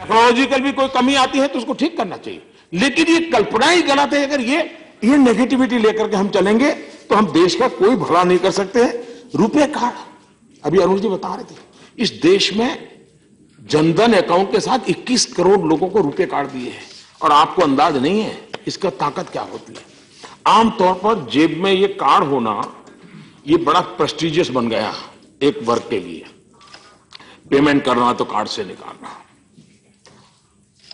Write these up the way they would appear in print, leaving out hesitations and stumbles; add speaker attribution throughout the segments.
Speaker 1: Technological भी कोई कमी आती है तो उसको ठीक करना चाहिए, लेकिन ये कल्पना ही गलत है। अगर ये नेगेटिविटी लेकर के हम चलेंगे तो हम देश का कोई भला नहीं कर सकते हैं। रुपए कार्ड, अभी अरुण जी बता रहे थे, इस देश में जनधन अकाउंट के साथ 21 करोड़ लोगों को रुपए कार्ड दिए हैं, और आपको अंदाज नहीं है इसका ताकत क्या होती है। आमतौर पर जेब में ये कार्ड होना ये बड़ा प्रेस्टिजियस बन गया एक वर्ग के लिए। पेमेंट करना तो कार्ड से निकालना,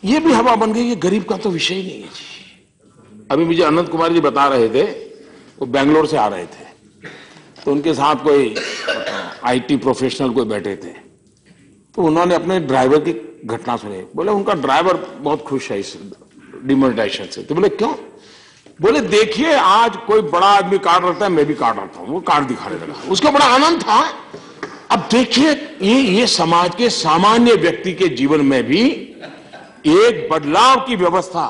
Speaker 1: ये भी हवा बन गई। ये गरीब का तो विषय ही नहीं है जी। अभी मुझे अनंत कुमार जी बता रहे थे, वो बेंगलोर से आ रहे थे, तो उनके साथ कोई आईटी प्रोफेशनल कोई बैठे थे, तो उन्होंने अपने ड्राइवर की घटना सुनी। बोले उनका ड्राइवर बहुत खुश है इस डिमोनेटाइजेशन से। तो बोले क्यों? बोले देखिए आज कोई बड़ा आदमी कार्ड रखता है, मैं भी कार्ड रखता हूं। वो कार्ड दिखाने लगा, उसको बड़ा आनंद था। अब देखिए ये समाज के सामान्य व्यक्ति के जीवन में भी एक बदलाव की व्यवस्था,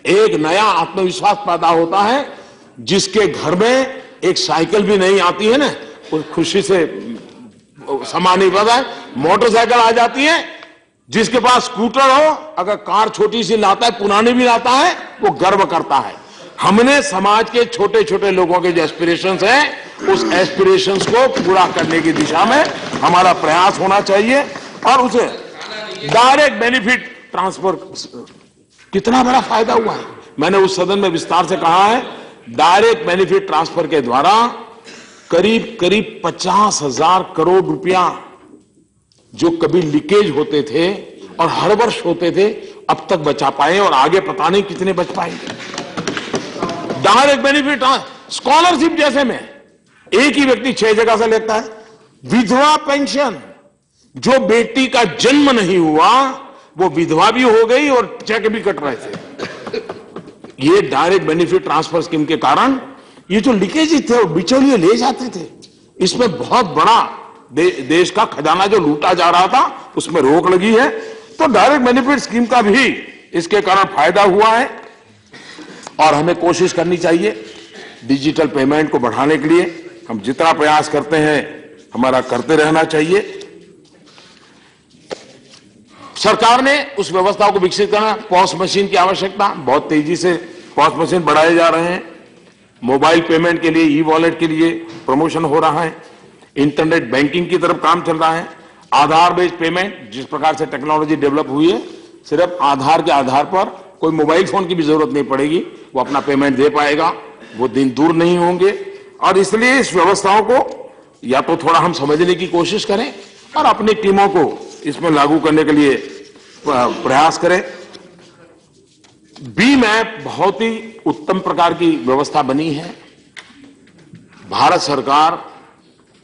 Speaker 1: एक नया आत्मविश्वास पैदा होता है। जिसके घर में एक साइकिल भी नहीं आती है ना, उस खुशी से सामान नहीं पता है, मोटरसाइकिल आ जाती है। जिसके पास स्कूटर हो, अगर कार छोटी सी लाता है, पुरानी भी लाता है, वो गर्व करता है। हमने समाज के छोटे छोटे लोगों के जो एस्पिरेशंस हैं, उस एस्पिरेशंस को पूरा करने की दिशा में हमारा प्रयास होना चाहिए। और उसे डायरेक्ट बेनिफिट ट्रांसफर, कितना बड़ा फायदा हुआ है। मैंने उस सदन में विस्तार से कहा है, डायरेक्ट बेनिफिट ट्रांसफर के द्वारा करीब करीब 50,000 करोड़ रुपया जो कभी लीकेज होते थे और हर वर्ष होते थे, अब तक बचा पाए, और आगे पता नहीं कितने बच पाएंगे। डायरेक्ट बेनिफिट स्कॉलरशिप जैसे में एक ही व्यक्ति 6 जगह से लेता है। विधवा पेंशन, जो बेटी का जन्म नहीं हुआ वो विधवा भी हो गई और चेक भी कट रहे थे। ये डायरेक्ट बेनिफिट ट्रांसफर स्कीम के कारण ये जो लीकेज थे वो बिचौलिए ले जाते थे, इसमें बहुत बड़ा देश का खजाना जो लूटा जा रहा था उसमें रोक लगी है। तो डायरेक्ट बेनिफिट स्कीम का भी इसके कारण फायदा हुआ है, और हमें कोशिश करनी चाहिए डिजिटल पेमेंट को बढ़ाने के लिए। हम जितना प्रयास करते हैं हमारा करते रहना चाहिए। सरकार ने उस व्यवस्था को विकसित करना, पॉस मशीन की आवश्यकता, बहुत तेजी से पॉस मशीन बढ़ाए जा रहे हैं। मोबाइल पेमेंट के लिए, ई वॉलेट के लिए प्रमोशन हो रहा है। इंटरनेट बैंकिंग की तरफ काम चल रहा है। आधार बेस्ड पेमेंट, जिस प्रकार से टेक्नोलॉजी डेवलप हुई है, सिर्फ आधार के आधार पर कोई मोबाइल फोन की भी जरूरत नहीं पड़ेगी, वो अपना पेमेंट दे पाएगा। वो दिन दूर नहीं होंगे। और इसलिए इस व्यवस्थाओं को या तो थोड़ा हम समझने की कोशिश करें और अपनी टीमों को इसमें लागू करने के लिए प्रयास करें। बीम ऐप बहुत ही उत्तम प्रकार की व्यवस्था बनी है, भारत सरकार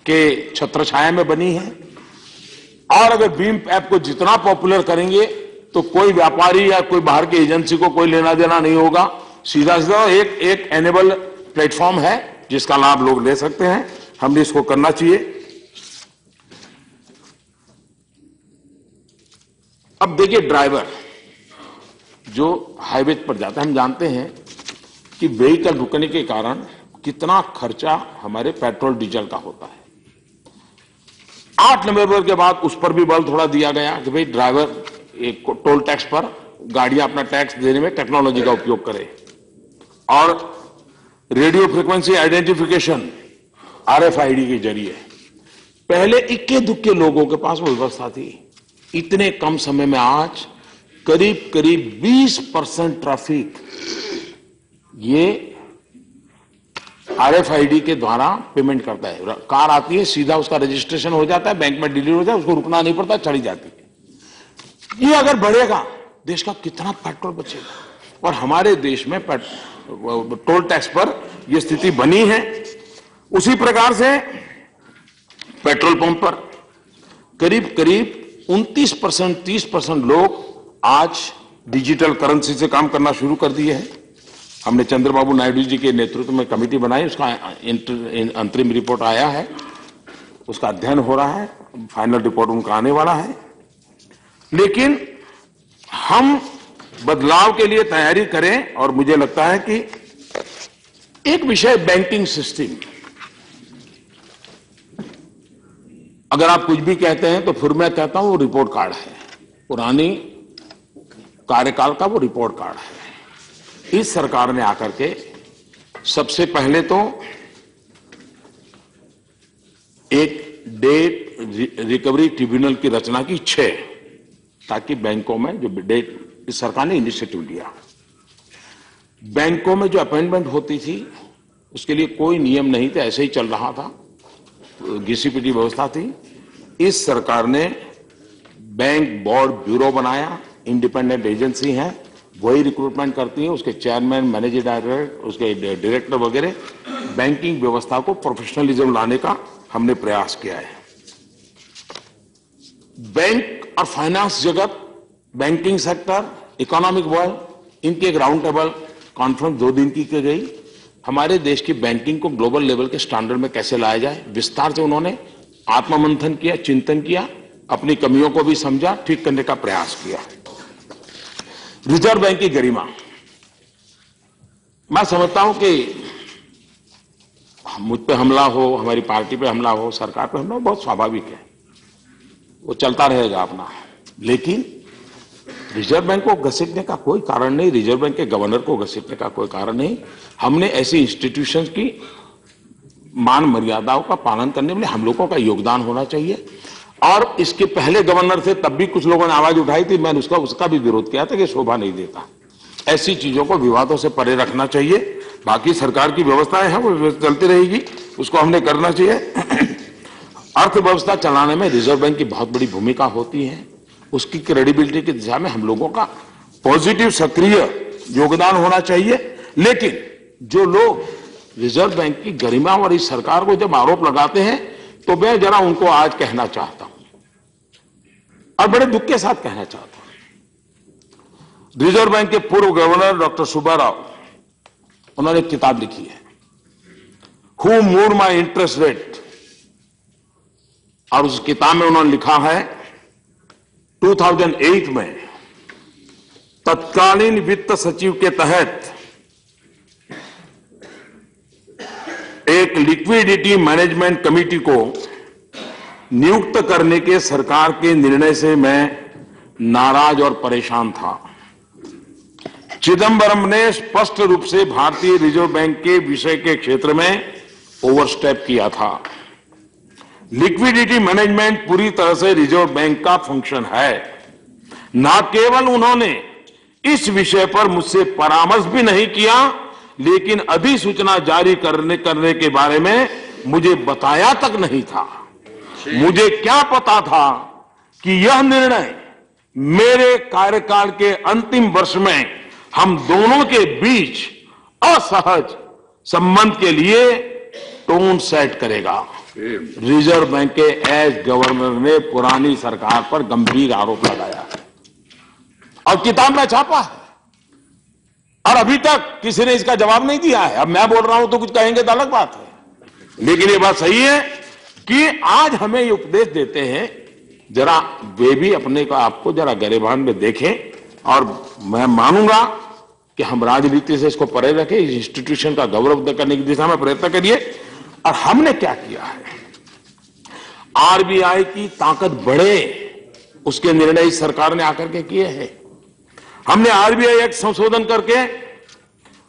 Speaker 1: के छत्रछाया में बनी है। और अगर बीम ऐप को जितना पॉपुलर करेंगे तो कोई व्यापारी या कोई बाहर की एजेंसी को कोई लेना देना नहीं होगा। सीधा सीधा एक एनेबल प्लेटफॉर्म है जिसका लाभ लोग ले सकते हैं। हमने इसको करना चाहिए। अब देखिए, ड्राइवर जो हाईवे पर जाता है, हम जानते हैं कि व्हीकल रुकने के कारण कितना खर्चा हमारे पेट्रोल डीजल का होता है। 8 नवंबर के बाद उस पर भी बल थोड़ा दिया गया कि भाई ड्राइवर एक टोल टैक्स पर गाड़ियां अपना टैक्स देने में टेक्नोलॉजी का उपयोग करें। और रेडियो फ्रीक्वेंसी आइडेंटिफिकेशन RFID के जरिए, पहले इक्के दुक्के लोगों के पास वो व्यवस्था थी। इतने कम समय में आज करीब करीब 20% ट्रैफिक ये RFID के द्वारा पेमेंट करता है। कार आती है, सीधा उसका रजिस्ट्रेशन हो जाता है, बैंक में डिलीवर हो जाता है, उसको रुकना नहीं पड़ता, चढ़ी जाती है। ये अगर बढ़ेगा देश का कितना पेट्रोल बचेगा। और हमारे देश में टोल टैक्स पर यह स्थिति बनी है। उसी प्रकार से पेट्रोल पंप पर करीब करीब 29% 30% लोग आज डिजिटल करेंसी से काम करना शुरू कर दिए हैं। हमने चंद्रबाबू नायडू जी के नेतृत्व में कमेटी बनाई, उसका अंतरिम रिपोर्ट आया है, उसका अध्ययन हो रहा है, फाइनल रिपोर्ट उनका आने वाला है। लेकिन हम बदलाव के लिए तैयारी करें। और मुझे लगता है कि एक विषय बैंकिंग सिस्टम, अगर आप कुछ भी कहते हैं तो फिर मैं कहता हूं वो रिपोर्ट कार्ड है, पुरानी कार्यकाल का वो रिपोर्ट कार्ड है। इस सरकार ने आकर के सबसे पहले तो एक डेट रिकवरी ट्रिब्यूनल की रचना की 6, ताकि बैंकों में जो डेट, इस सरकार ने इनिशिएटिव लिया, बैंकों में जो अपॉइंटमेंट होती थी उसके लिए कोई नियम नहीं थे, ऐसे ही चल रहा था, घिसी-पिटी व्यवस्था थी। इस सरकार ने बैंक बोर्ड ब्यूरो बनाया, इंडिपेंडेंट एजेंसी है, वही रिक्रूटमेंट करती है, उसके चेयरमैन, मैनेजिंग डायरेक्टर, उसके डायरेक्टर वगैरह। बैंकिंग व्यवस्था को प्रोफेशनलिज्म लाने का हमने प्रयास किया है। बैंक और फाइनेंस जगत, बैंकिंग सेक्टर, इकोनॉमिक वर्ल्ड, इनकी एक राउंड टेबल कॉन्फ्रेंस 2 दिन की गई। हमारे देश की बैंकिंग को ग्लोबल लेवल के स्टैंडर्ड में कैसे लाया जाए, विस्तार से उन्होंने आत्ममंथन किया, चिंतन किया, अपनी कमियों को भी समझा, ठीक करने का प्रयास किया। रिजर्व बैंक की गरिमा, मैं समझता हूं कि मुझ पे हमला हो, हमारी पार्टी पे हमला हो, सरकार पे हमला हो, बहुत स्वाभाविक है, वो चलता रहेगा अपना। लेकिन रिजर्व बैंक को घसीटने का कोई कारण नहीं, रिजर्व बैंक के गवर्नर को घसीटने का कोई कारण नहीं। हमने ऐसी इंस्टीट्यूशंस की मान मर्यादाओं का पालन करने में हम लोगों का योगदान होना चाहिए। और इसके पहले गवर्नर थे, तब भी कुछ लोगों ने आवाज उठाई थी, मैंने उसका भी विरोध किया था कि शोभा नहीं देता। ऐसी चीजों को विवादों से परे रखना चाहिए। बाकी सरकार की व्यवस्थाएं हैं, वो चलती रहेगी, उसको हमने करना चाहिए। अर्थव्यवस्था चलाने में रिजर्व बैंक की बहुत बड़ी भूमिका होती है। उसकी क्रेडिबिलिटी की दिशा में हम लोगों का पॉजिटिव सक्रिय योगदान होना चाहिए। लेकिन जो लोग रिजर्व बैंक की गरिमा और इस सरकार को जब आरोप लगाते हैं, तो मैं जरा उनको आज कहना चाहता हूं, और बड़े दुख के साथ कहना चाहता हूं। रिजर्व बैंक के पूर्व गवर्नर डॉक्टर सुब्बाराव, उन्होंने एक किताब लिखी है, who moved my interest rate, और उस किताब में उन्होंने लिखा है 2008 में तत्कालीन वित्त सचिव के तहत एक लिक्विडिटी मैनेजमेंट कमेटी को नियुक्त करने के सरकार के निर्णय से मैं नाराज और परेशान था। चिदंबरम ने स्पष्ट रूप से भारतीय रिजर्व बैंक के विषय के क्षेत्र में ओवरस्टेप किया था। लिक्विडिटी मैनेजमेंट पूरी तरह से रिजर्व बैंक का फंक्शन है। न केवल उन्होंने इस विषय पर मुझसे परामर्श भी नहीं किया, लेकिन अधिसूचना जारी करने के बारे में मुझे बताया तक नहीं था। मुझे क्या पता था कि यह निर्णय मेरे कार्यकाल के अंतिम वर्ष में हम दोनों के बीच असहज संबंध के लिए टोन सेट करेगा। रिजर्व बैंक के एज गवर्नर ने पुरानी सरकार पर गंभीर आरोप लगाया है और किताब में छापा है, और अभी तक किसी ने इसका जवाब नहीं दिया है। अब मैं बोल रहा हूं तो कुछ कहेंगे तो अलग बात है, लेकिन ये बात सही है कि आज हमें ये उपदेश देते हैं, जरा वे भी अपने को आपको जरा गरेबान में देखें, और मैं मानूंगा कि हम राजनीति से इसको परे रखें, इस इंस्टीट्यूशन का गौरव करने की दिशा में प्रयत्न करिए। और हमने क्या किया है, आरबीआई की ताकत बढ़े, उसके निर्णय इस सरकार ने आकर के किए हैं। हमने आरबीआई एक्ट संशोधन करके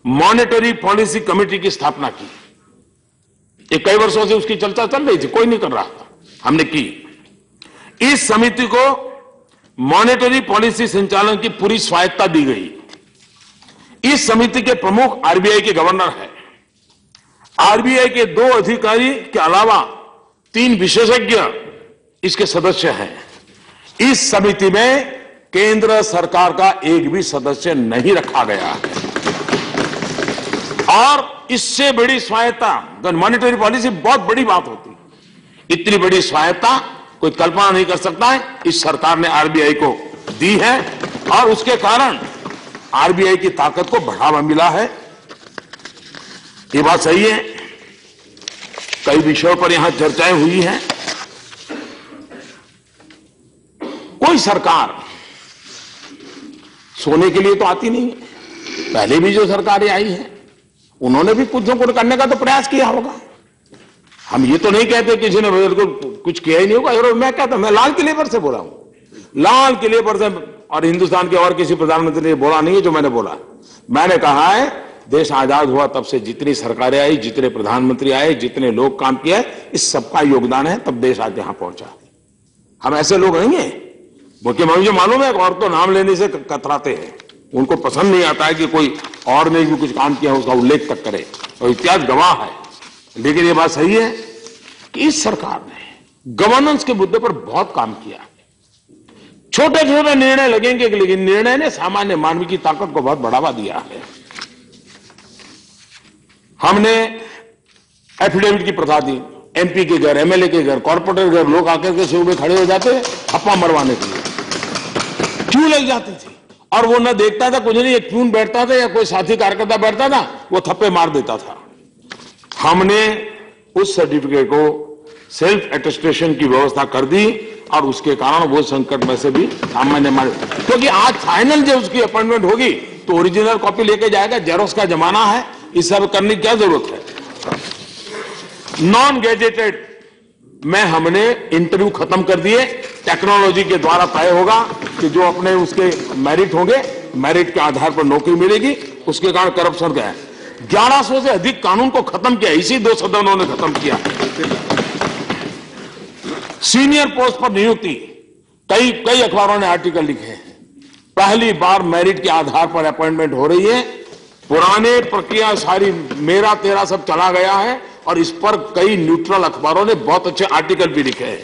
Speaker 1: मॉनेटरी पॉलिसी कमेटी की स्थापना की। ये कई वर्षों से उसकी चर्चा चल रही थी, कोई नहीं कर रहा था, हमने की। इस समिति को मॉनेटरी पॉलिसी संचालन की पूरी स्वायत्ता दी गई। इस समिति के प्रमुख आरबीआई के गवर्नर हैं। आरबीआई के 2 अधिकारी के अलावा 3 विशेषज्ञ इसके सदस्य हैं। इस समिति में केंद्र सरकार का एक भी सदस्य नहीं रखा गया है, और इससे बड़ी स्वायत्ता, मॉनेटरी पॉलिसी बहुत बड़ी बात होती है, इतनी बड़ी स्वायत्ता कोई कल्पना नहीं कर सकता है, इस सरकार ने आरबीआई को दी है, और उसके कारण आरबीआई की ताकत को बढ़ावा मिला है। ये बात सही है। कई विषयों पर यहां चर्चाएं हुई हैं। कोई सरकार सोने के लिए तो आती नहीं है। पहले भी जो सरकारें आई हैं, उन्होंने भी कुछ न कुछ करने का तो प्रयास किया होगा। हम ये तो नहीं कहते किसी ने बिल्कुल कुछ किया ही नहीं होगा। और मैं कहता, मैं लाल किले पर से बोला हूं, लाल किले पर से और हिंदुस्तान के और किसी प्रधानमंत्री ने बोला नहीं है जो मैंने बोला। मैंने कहा है देश आजाद हुआ तब से जितनी सरकारें आई, जितने प्रधानमंत्री आए, जितने लोग काम किए, इस सबका योगदान है, तब देश आज यहां पहुंचा। हम ऐसे लोग नहीं है। मुख्यमंत्री मालूम है और तो नाम लेने से कतराते हैं, उनको पसंद नहीं आता है कि कोई और ने भी कुछ काम किया उसका उल्लेख तक करे, और इतिहास गवाह है। लेकिन ये बात सही है कि इस सरकार ने गवर्नेंस के मुद्दे पर बहुत काम किया। छोटे छोटे निर्णय लगेंगे, लेकिन निर्णय ने सामान्य मानव की ताकत को बहुत बढ़ावा दिया है। हमने एफिडेविट की प्रथा दी, एमपी के घर, एमएलए के घर, कॉर्पोरेटर के घर लोग आकर के शुरू में खड़े हो जाते अप्पा मरवाने के लिए, क्यों लग जाती थी, और वो न देखता था कुछ नहीं, एक क्यों बैठता था या कोई साथी कार्यकर्ता बैठता था, वो थप्पे मार देता था। हमने उस सर्टिफिकेट को सेल्फ अटेस्टेशन की व्यवस्था कर दी, और उसके कारण वो संकट में से भी सामान्य मान, क्योंकि आज फाइनल जब उसकी अपॉइंटमेंट होगी तो ओरिजिनल कॉपी लेके जाएगा। जेरोक्स का जमाना है, इस सब करने की क्या जरूरत है। नॉन गैजेटेड में हमने इंटरव्यू खत्म कर दिए, टेक्नोलॉजी के द्वारा तय होगा कि जो अपने उसके मेरिट होंगे, मेरिट के आधार पर नौकरी मिलेगी। उसके कारण करप्शन का है। 1100 से अधिक कानून को खत्म किया, इसी 2 सदनों ने खत्म किया। सीनियर पोस्ट पर नियुक्ति, कई अखबारों ने आर्टिकल लिखे हैं, पहली बार मेरिट के आधार पर अपॉइंटमेंट हो रही है। पुराने प्रक्रिया सारी मेरा तेरा सब चला गया है, और इस पर कई न्यूट्रल अखबारों ने बहुत अच्छे आर्टिकल भी लिखे हैं।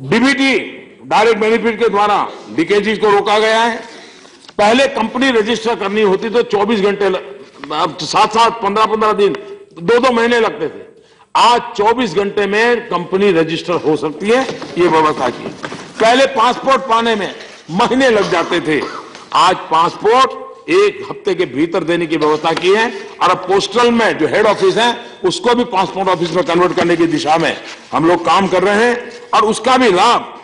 Speaker 1: डीबीटी, डायरेक्ट बेनिफिट के द्वारा लीकेजेस को रोका गया है। पहले कंपनी रजिस्टर करनी होती तो 24 घंटे, 7-7, 15-15 दिन, 2-2 महीने लगते थे। आज 24 घंटे में कंपनी रजिस्टर हो सकती है, ये व्यवस्था की। पहले पासपोर्ट पाने में महीने लग जाते थे, आज पासपोर्ट 1 हफ्ते के भीतर देने की व्यवस्था की है। और अब पोस्टल में जो हेड ऑफिस है उसको भी पासपोर्ट ऑफिस में कन्वर्ट करने की दिशा में हम लोग काम कर रहे हैं, और उसका भी लाभ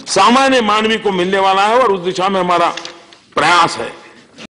Speaker 1: सामान्य मानवी को मिलने वाला है, और उस दिशा में हमारा प्रयास है।